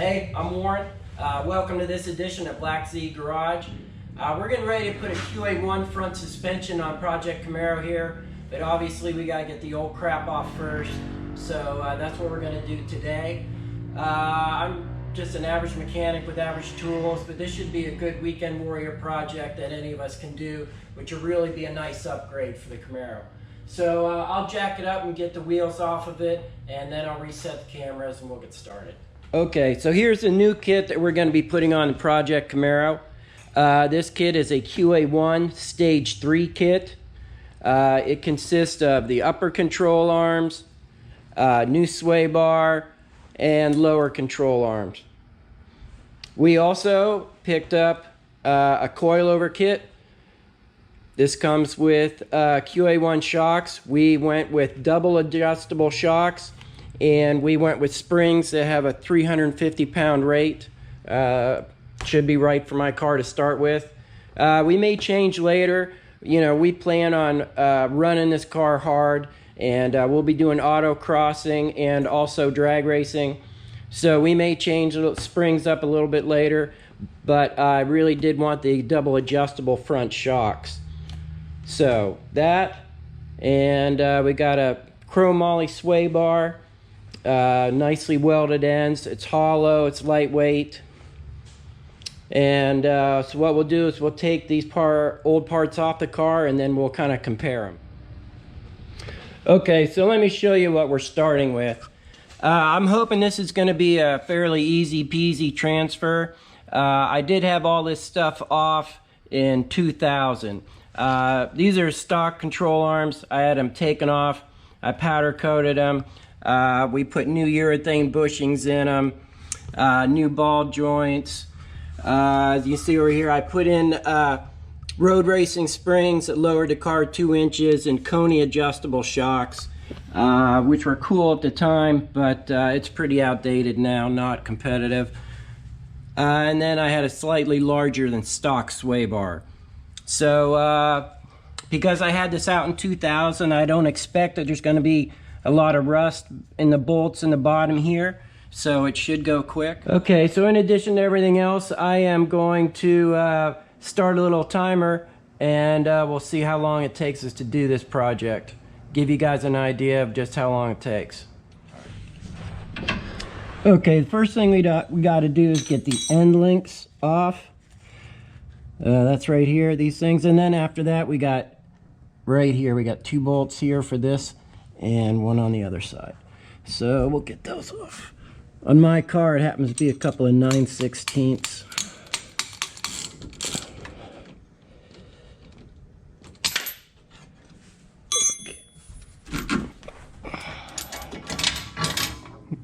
Hey, I'm Warren. Welcome to this edition of Black Z Garage. We're getting ready to put a Qa1 Front Suspension on Project Camaro here, but obviously we gotta get the old crap off first. So that's what we're gonna do today. I'm just an average mechanic with average tools, but this should be a good weekend warrior project that any of us can do, which will really be a nice upgrade for the Camaro. So I'll jack it up and get the wheels off of it, and then I'll reset the cameras and we'll get started. Okay, so here's the new kit that we're going to be putting on the Project Camaro. This kit is a Qa1 Stage 3 kit. It consists of the upper control arms, new sway bar, and lower control arms. We also picked up a coilover kit. This comes with Qa1 shocks. We went with double adjustable shocks, and we went with springs that have a 350-pound rate. Should be right for my car to start with. We may change later. You know, we plan on running this car hard, and we'll be doing autocrossing and also drag racing. So we may change the springs up a little bit later, but I really did want the double adjustable front shocks. So that, and we got a chromoly sway bar. Nicely welded ends. It's hollow, it's lightweight, and so what we'll do is we'll take these old parts off the car and then we'll kind of compare them. Okay, so let me show you what we're starting with. I'm hoping this is going to be a fairly easy peasy transfer. I did have all this stuff off in 2000. These are stock control arms. I had them taken off. I powder coated them. We put new urethane bushings in them, new ball joints. As you see over here, I put in road racing springs that lowered the car 2 inches and Coney adjustable shocks, which were cool at the time, but it's pretty outdated now, not competitive. And then I had a slightly larger than stock sway bar. So because I had this out in 2000, I don't expect that there's going to be a lot of rust in the bolts in the bottom here, so it should go quick. Okay, so in addition to everything else, I am going to start a little timer, and we'll see how long it takes us to do this project. Give you guys an idea of just how long it takes. Okay, the first thing we got to do is get the end links off. That's right here, these things, and then after that we got right here, we got 2 bolts here for this and 1 on the other side. So we'll get those off. On my car, it happens to be a couple of 9/16.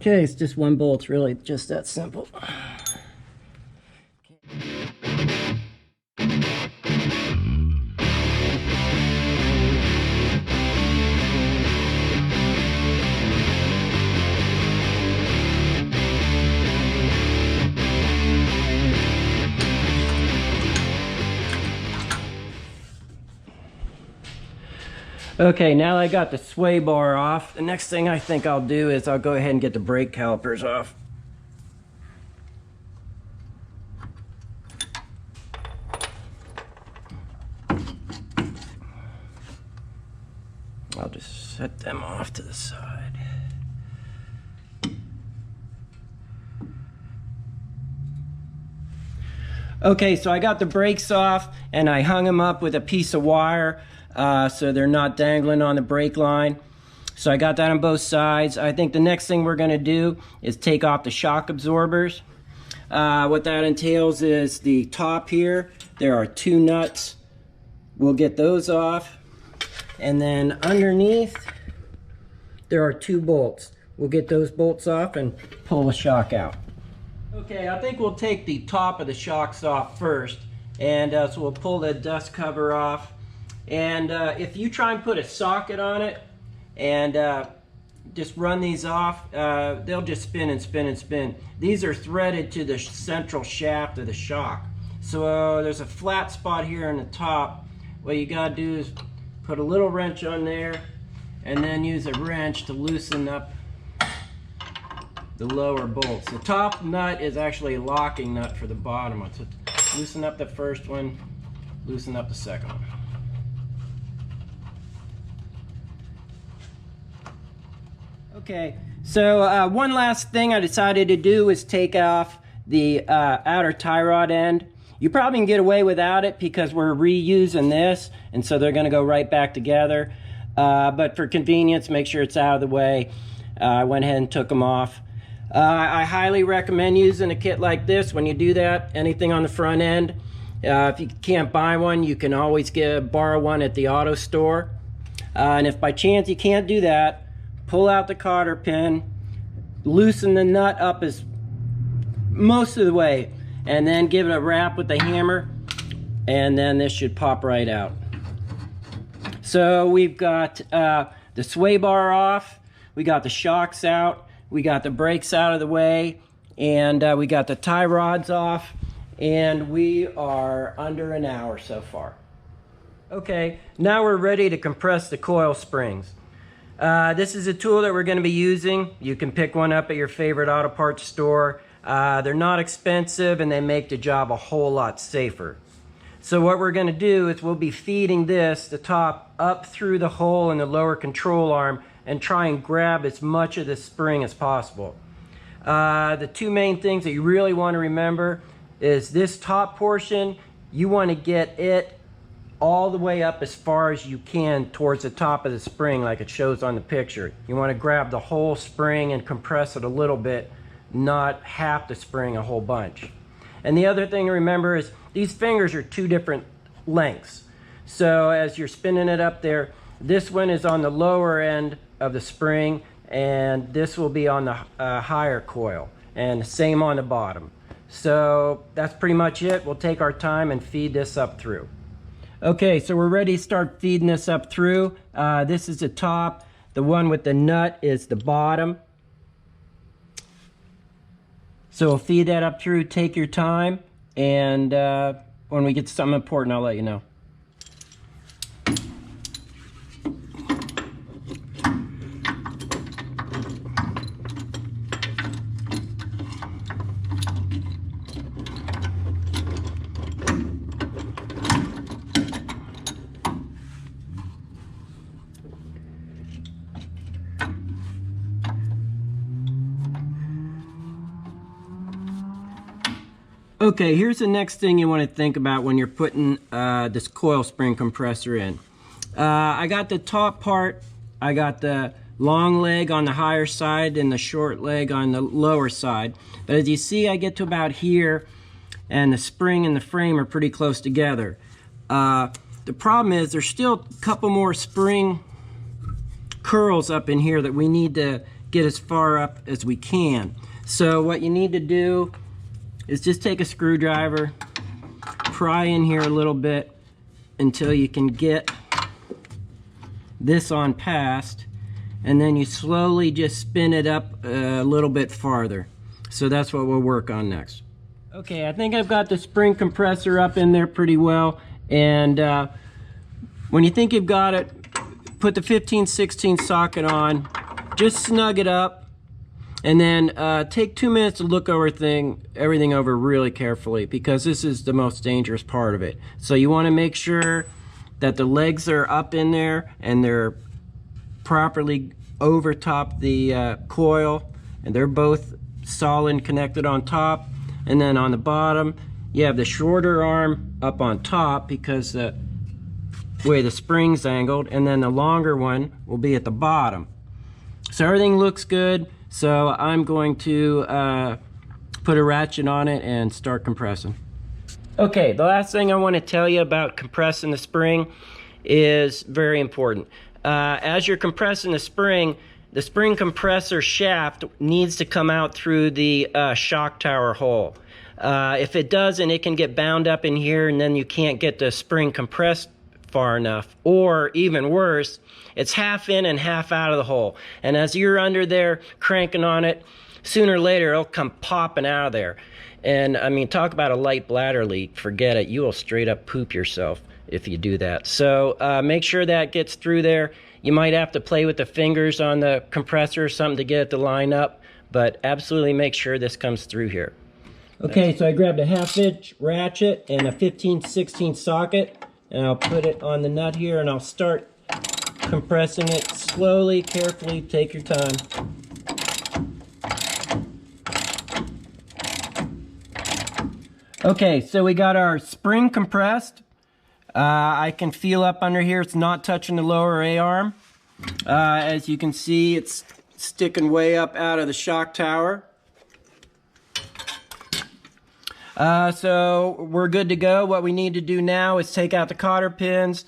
Okay, it's just 1 bolt. It's really just that simple. Okay, now that I got the sway bar off, the next thing I think I'll do is I'll go ahead and get the brake calipers off. I'll just set them off to the side. Okay, so I got the brakes off and I hung them up with a piece of wire. So they're not dangling on the brake line. So I got that on both sides. I think the next thing we're going to do is take off the shock absorbers. What that entails is the top here, there are 2 nuts. We'll get those off. And then underneath, there are 2 bolts. We'll get those bolts off and pull the shock out. Okay, I think we'll take the top of the shocks off first. And so we'll pull the dust cover off. And if you try and put a socket on it and just run these off, they'll just spin and spin and spin. These are threaded to the central shaft of the shock. So there's a flat spot here on the top. What you gotta do is put a little wrench on there and then use a wrench to loosen up the lower bolts. The top nut is actually a locking nut for the bottom one. So loosen up the first one, loosen up the second one. Okay, so one last thing I decided to do is take off the outer tie rod end. You probably can get away without it because we're reusing this, and so they're going to go right back together. But for convenience, make sure it's out of the way. I went ahead and took them off. I highly recommend using a kit like this when you do that, anything on the front end. If you can't buy one, you can always borrow one at the auto store. And if by chance you can't do that, pull out the cotter pin, loosen the nut up as most of the way, and then give it a rap with the hammer, and then this should pop right out. So we've got the sway bar off, we got the shocks out, we got the brakes out of the way, and we got the tie rods off, and we are under an hour so far. Okay, now we're ready to compress the coil springs. This is a tool that we're going to be using. You can pick one up at your favorite auto parts store. They're not expensive and they make the job a whole lot safer. So what we're going to do is we'll be feeding this, the top, up through the hole in the lower control arm and try and grab as much of the spring as possible. The two main things that you really want to remember is this top portion, you want to get it all the way up as far as you can towards the top of the spring like it shows on the picture. You want to grab the whole spring and compress it a little bit, not half the spring, a whole bunch. And the other thing to remember is these fingers are two different lengths. So as you're spinning it up there, this one is on the lower end of the spring and this will be on the higher coil, and the same on the bottom. So that's pretty much it. We'll take our time and feed this up through. Okay, so we're ready to start feeding this up through. This is the top. The one with the nut is the bottom. So we'll feed that up through, take your time, and when we get to something important, I'll let you know. Okay, here's the next thing you want to think about when you're putting this coil spring compressor in. I got the top part, I got the long leg on the higher side and the short leg on the lower side. But as you see, I get to about here and the spring and the frame are pretty close together. The problem is there's still a couple more spring curls up in here that we need to get as far up as we can. So what you need to do is just take a screwdriver, pry in here a little bit until you can get this on past, and then you slowly just spin it up a little bit farther. So that's what we'll work on next. Okay, I think I've got the spring compressor up in there pretty well, and when you think you've got it, put the 15/16 socket on, just snug it up, and then take 2 minutes to look over everything over really carefully, because this is the most dangerous part of it. So you want to make sure that the legs are up in there and they're properly over top the coil, and they're both solid and connected on top. And then on the bottom, you have the shorter arm up on top because the way the spring's angled, and then the longer one will be at the bottom. So everything looks good. So I'm going to put a ratchet on it and start compressing. Okay, the last thing I want to tell you about compressing the spring is very important. As you're compressing the spring compressor shaft needs to come out through the shock tower hole. If it doesn't, it can get bound up in here and then you can't get the spring compressed far enough. Or even worse, it's half in and half out of the hole. And as you're under there cranking on it, sooner or later it'll come popping out of there. And I mean, talk about a light bladder leak. Forget it. You will straight up poop yourself if you do that. So make sure that gets through there. You might have to play with the fingers on the compressor or something to get it to line up. but absolutely make sure this comes through here. Okay, so I grabbed a 1/2" ratchet and a 15/16 socket, and I'll put it on the nut here, and I'll start compressing it slowly, carefully, take your time. Okay, so we got our spring compressed. I can feel up under here, it's not touching the lower A-arm. As you can see, it's sticking way up out of the shock tower. So we're good to go. What we need to do now is take out the cotter pins,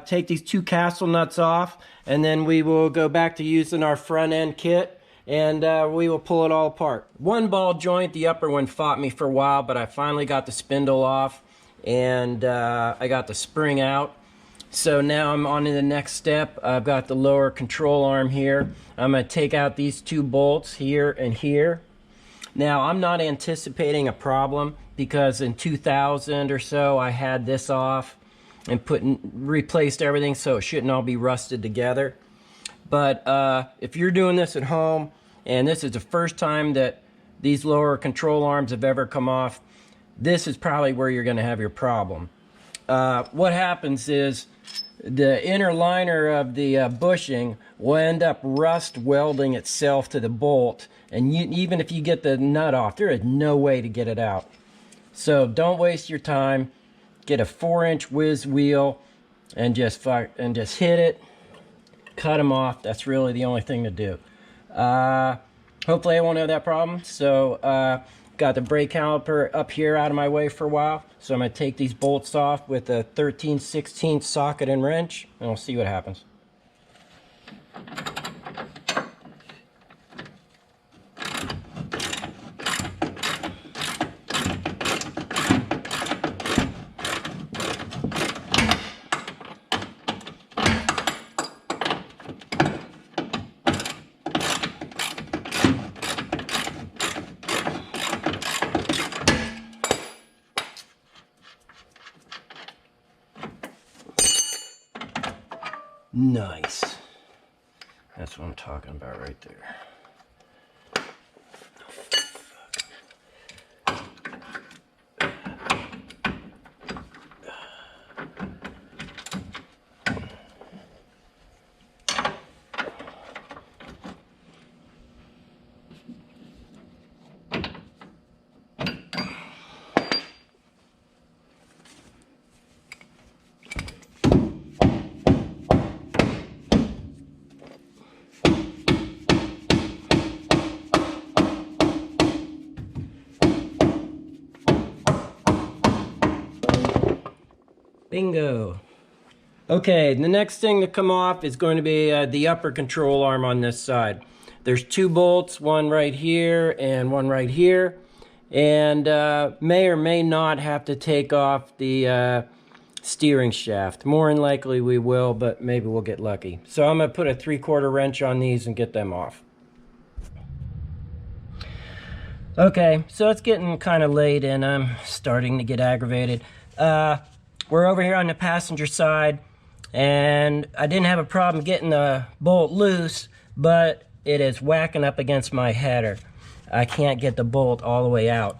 take these 2 castle nuts off, and then we will go back to using our front end kit, and we will pull it all apart. One ball joint, the upper one, fought me for a while, but I finally got the spindle off, and I got the spring out. So now I'm on to the next step. I've got the lower control arm here. I'm going to take out these 2 bolts here and here. Now, I'm not anticipating a problem because in 2000 or so I had this off and replaced everything, so it shouldn't all be rusted together. But if you're doing this at home and this is the first time that these lower control arms have ever come off, this is probably where you're going to have your problem. What happens is the inner liner of the bushing will end up rust welding itself to the bolt, and even if you get the nut off, there is no way to get it out. So don't waste your time. Get a 4-inch whiz wheel and just hit it, cut them off. That's really the only thing to do. Hopefully I won't have that problem. So got the brake caliper up here out of my way for a while. So I'm going to take these bolts off with a 13/16 socket and wrench, and we'll see what happens. Nice. That's what I'm talking about right there. Bingo. Okay, the next thing to come off is going to be the upper control arm on this side. There's 2 bolts, one right here and one right here, and may or may not have to take off the steering shaft. More than likely we will, but maybe we'll get lucky. So I'm going to put a 3/4 wrench on these and get them off. Okay, so it's getting kind of late and I'm starting to get aggravated. We're over here on the passenger side, and I didn't have a problem getting the bolt loose, but it is whacking up against my header. I can't get the bolt all the way out.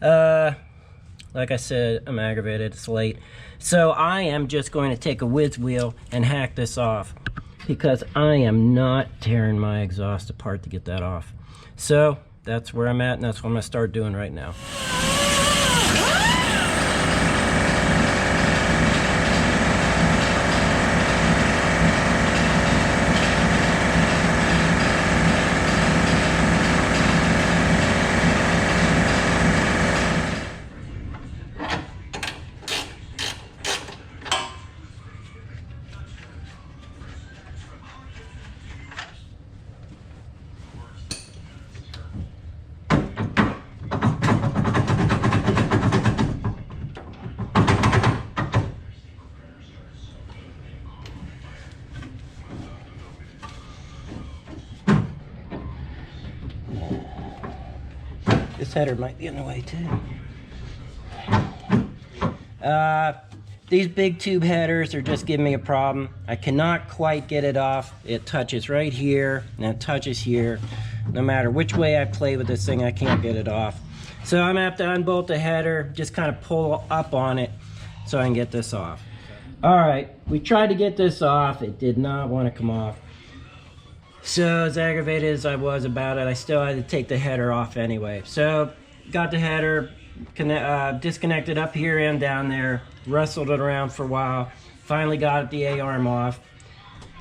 Like I said, I'm aggravated, it's late. So I am just going to take a whiz wheel and hack this off, because I am not tearing my exhaust apart to get that off. So that's where I'm at, and that's what I'm going to start doing right now. This header might be in the way too. These big tube headers are just giving me a problem. I cannot quite get it off. It touches right here and it touches here. No matter which way I play with this thing, I can't get it off. So I'm gonna have to unbolt the header, just kind of pull up on it so I can get this off. All right, we tried to get this off. It did not want to come off. So as aggravated as I was about it, I still had to take the header off anyway. So got the header disconnected up here and down there, wrestled it around for a while, finally got the A-arm off.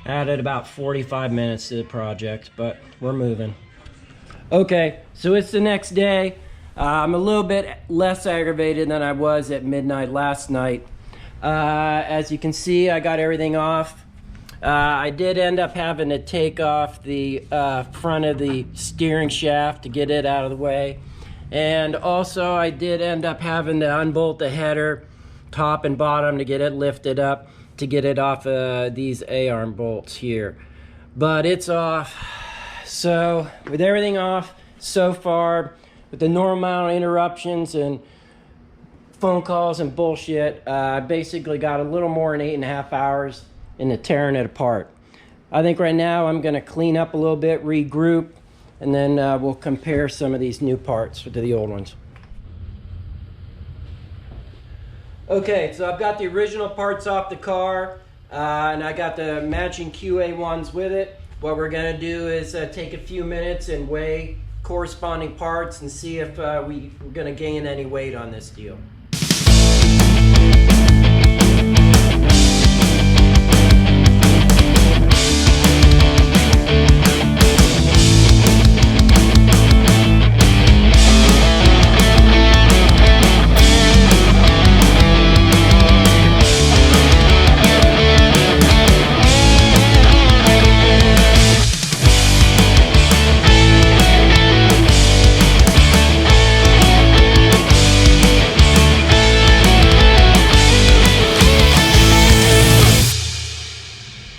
Added about 45 minutes to the project, but we're moving. Okay, so it's the next day. I'm a little bit less aggravated than I was at midnight last night. As you can see, I got everything off. I did end up having to take off the front of the steering shaft to get it out of the way. And also I did end up having to unbolt the header, top and bottom, to get it lifted up, to get it off these A-arm bolts here. But it's off. So with everything off so far, with the normal amount of interruptions and phone calls and bullshit, I basically got a little more than 8.5 hours into tearing it apart. I think right now I'm gonna clean up a little bit, regroup, and then we'll compare some of these new parts to the old ones. Okay, so I've got the original parts off the car, and I got the matching Qa1s with it. What we're gonna do is take a few minutes and weigh corresponding parts and see if we're gonna gain any weight on this deal.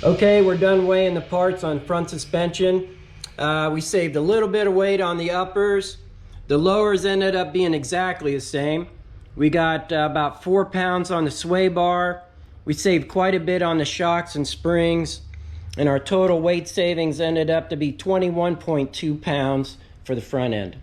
Okay, we're done weighing the parts on front suspension. We saved a little bit of weight on the uppers. The lowers ended up being exactly the same. We got about 4 pounds on the sway bar. We saved quite a bit on the shocks and springs. And our total weight savings ended up to be 21.2 pounds for the front end.